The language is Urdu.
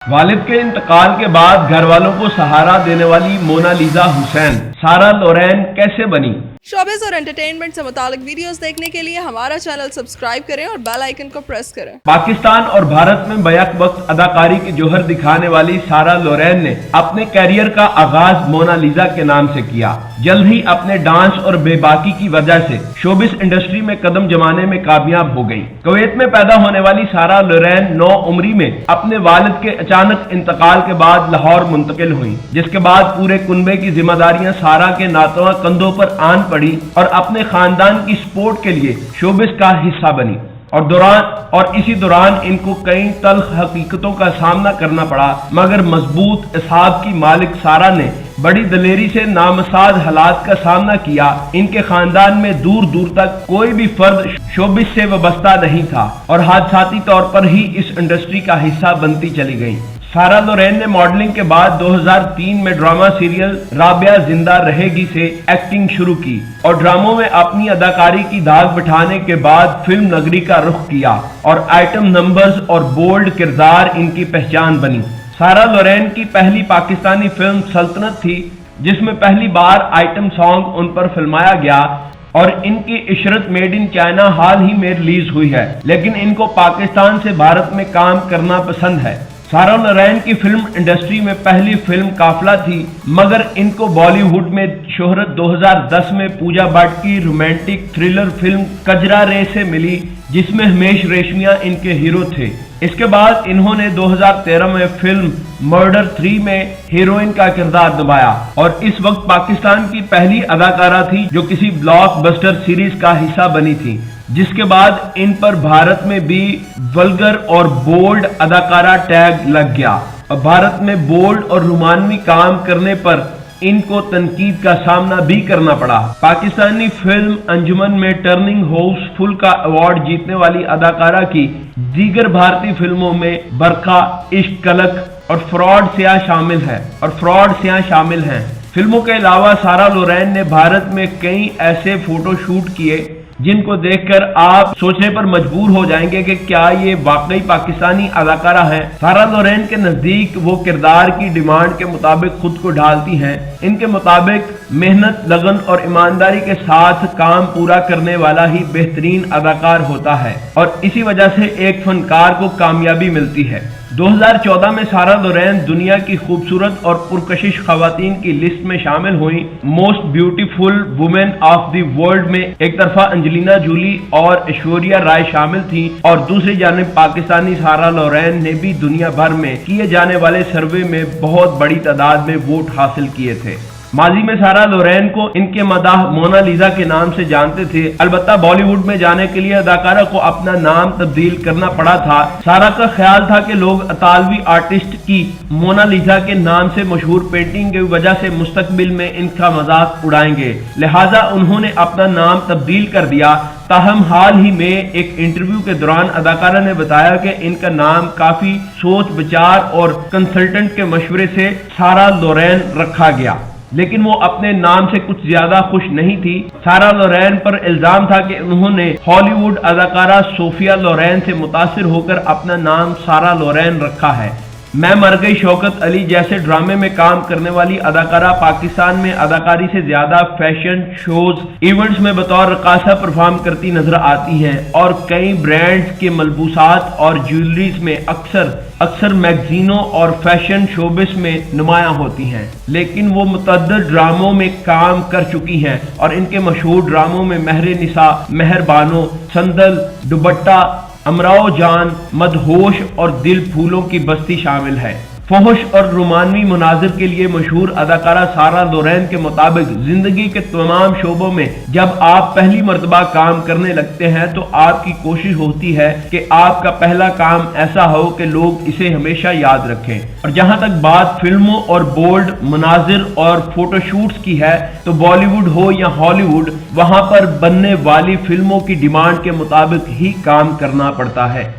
والد کے انتقال کے بعد گھر والوں کو سہارا دینے والی مونالیزا حسین سارہ لورین کیسے بنی؟ شوبز اور انٹرٹینمنٹ سے متعلق ویڈیوز دیکھنے کے لیے ہمارا چینل سبسکرائب کریں اور بیل آئیکن کو پریس کریں۔ پاکستان اور بھارت میں بیک وقت اداکاری کی جوہر دکھانے والی سارہ لورین نے اپنے کیریئر کا آغاز مونالیزا کے نام سے کیا۔ جلد ہی اپنے ڈانس اور بے باکی کی وجہ سے شوبز انڈسٹری میں قدم جمانے میں کامیاب ہو گئی۔ کویت میں پیدا ہونے والی سارہ لورین 9 عمری میں اپنے والد کے اچانک انتقال کے بعد لاہور منتقل ہوئی، جس کے بعد پورے کنبے کی ذمہ داریاں سارہ کے ناتواں کندھوں پر آن پڑی اور اپنے خاندان کی سپورٹ کے لیے شوبز کا حصہ بنی اور اسی دوران ان کو کئی تلخ حقیقتوں کا سامنا کرنا پڑا، مگر مضبوط اعصاب کی مالک سارہ نے بڑی دلیری سے نامساعد حالات کا سامنا کیا۔ ان کے خاندان میں دور دور تک کوئی بھی فرد شوبز سے وابستہ نہیں تھا اور حادثاتی طور پر ہی اس انڈسٹری کا حصہ بنتی چلی گئی۔ سارہ لورین نے ماڈلنگ کے بعد 2003 میں ڈرامہ سیریل رابعہ زندہ رہے گی سے ایکٹنگ شروع کی اور ڈراموں میں اپنی اداکاری کی داغ بٹھانے کے بعد فلم نگری کا رخ کیا اور آئٹم نمبرز اور بولڈ کردار ان کی پہچان بنی۔ سارہ لورین کی پہلی پاکستانی فلم سلطنت تھی، جس میں پہلی بار آئٹم سانگ ان پر فلمایا گیا اور ان کی عشرت میڈ ان چائنا حال ہی میں ریلیز ہوئی ہے، لیکن ان کو پاکستان سے بھارت میں کام کرنا پسند ہے۔ سارہ لورین کی فلم انڈسٹری میں پہلی فلم قافلہ تھی، مگر ان کو بالی ووڈ میں شہرت 2010 میں پوجا بٹ کی رومانٹک تھرلر فلم کجرا رے سے ملی، جس میں ہمیش ریشمیا ان کے ہیرو تھے۔ اس کے بعد انہوں نے 2013 میں فلم مرڈر 3 میں ہیروئن کا کردار نبھایا اور اس وقت پاکستان کی پہلی اداکارہ تھی جو کسی بلاک بسٹر سیریز کا حصہ بنی تھی، جس کے بعد ان پر بھارت میں بھی ولگر اور بولڈ اداکارہ ٹیگ لگ گیا اور بھارت میں بولڈ اور رومانوی کام کرنے پر ان کو تنقید کا سامنا بھی کرنا پڑا۔ پاکستانی فلم انجمن میں ٹرننگ ہاؤس فل کا ایوارڈ جیتنے والی اداکارہ کی دیگر بھارتی فلموں میں برقع، عشق کلک اور فراڈ سیاہ شامل ہیں۔ فلموں کے علاوہ سارہ لورین نے بھارت میں کئی ایسے فوٹو شوٹ کیے جن کو دیکھ کر آپ سوچنے پر مجبور ہو جائیں گے کہ کیا یہ واقعی پاکستانی اداکارہ ہیں۔ سارہ لورین کے نزدیک وہ کردار کی ڈیمانڈ کے مطابق خود کو ڈھالتی ہیں۔ ان کے مطابق محنت، لگن اور ایمانداری کے ساتھ کام پورا کرنے والا ہی بہترین اداکار ہوتا ہے اور اسی وجہ سے ایک فنکار کو کامیابی ملتی ہے۔ 2014 میں سارہ لورین دنیا کی خوبصورت اور پرکشش خواتین کی لسٹ میں شامل ہوئیں۔ Most beautiful woman of the world میں ایک طرفہ انجلینا جولی اور ایشوریہ رائے شامل تھیں اور دوسری جانب پاکستانی سارہ لورین نے بھی دنیا بھر میں کیے جانے والے سروے میں بہت بڑی تعداد میں ووٹ حاصل کیے تھے۔ ماضی میں سارہ لورین کو ان کے مداح مونالیزا کے نام سے جانتے تھے، البتہ بالی ووڈ میں جانے کے لیے اداکارہ کو اپنا نام تبدیل کرنا پڑا تھا۔ سارہ کا خیال تھا کہ لوگ اطالوی آرٹسٹ کی مونالیزا کے نام سے مشہور پینٹنگ کی وجہ سے مستقبل میں ان کا مذاق اڑائیں گے، لہٰذا انہوں نے اپنا نام تبدیل کر دیا۔ تاہم حال ہی میں ایک انٹرویو کے دوران اداکارہ نے بتایا کہ ان کا نام کافی سوچ بچار اور کنسلٹنٹ کے مشورے سے سارہ لورین رکھا گیا، لیکن وہ اپنے نام سے کچھ زیادہ خوش نہیں تھی۔ سارہ لورین پر الزام تھا کہ انہوں نے ہالی ووڈ اداکارہ صوفیہ لورین سے متاثر ہو کر اپنا نام سارہ لورین رکھا ہے۔ میں مر گئی شوکت علی جیسے ڈرامے میں کام کرنے والی اداکارہ پاکستان میں اداکاری سے زیادہ فیشن شوز، ایونٹس میں بطور رقاصہ پرفارم کرتی نظر آتی ہیں اور کئی برانڈز کے ملبوسات اور جیولریز میں اکثر میگزینوں اور فیشن شوبز میں نمایاں ہوتی ہیں، لیکن وہ متعدد ڈراموں میں کام کر چکی ہیں اور ان کے مشہور ڈراموں میں مہر نساء، مہر بانو، سندل، دوپٹہ، امراؤ جان، مدہوش اور دل پھولوں کی بستی شامل ہے۔ فحش اور رومانوی مناظر کے لیے مشہور اداکارہ سارہ لورین کے مطابق زندگی کے تمام شعبوں میں جب آپ پہلی مرتبہ کام کرنے لگتے ہیں تو آپ کی کوشش ہوتی ہے کہ آپ کا پہلا کام ایسا ہو کہ لوگ اسے ہمیشہ یاد رکھیں، اور جہاں تک بات فلموں اور بولڈ مناظر اور فوٹو شوٹس کی ہے تو بالی ووڈ ہو یا ہالی ووڈ، وہاں پر بننے والی فلموں کی ڈیمانڈ کے مطابق ہی کام کرنا پڑتا ہے۔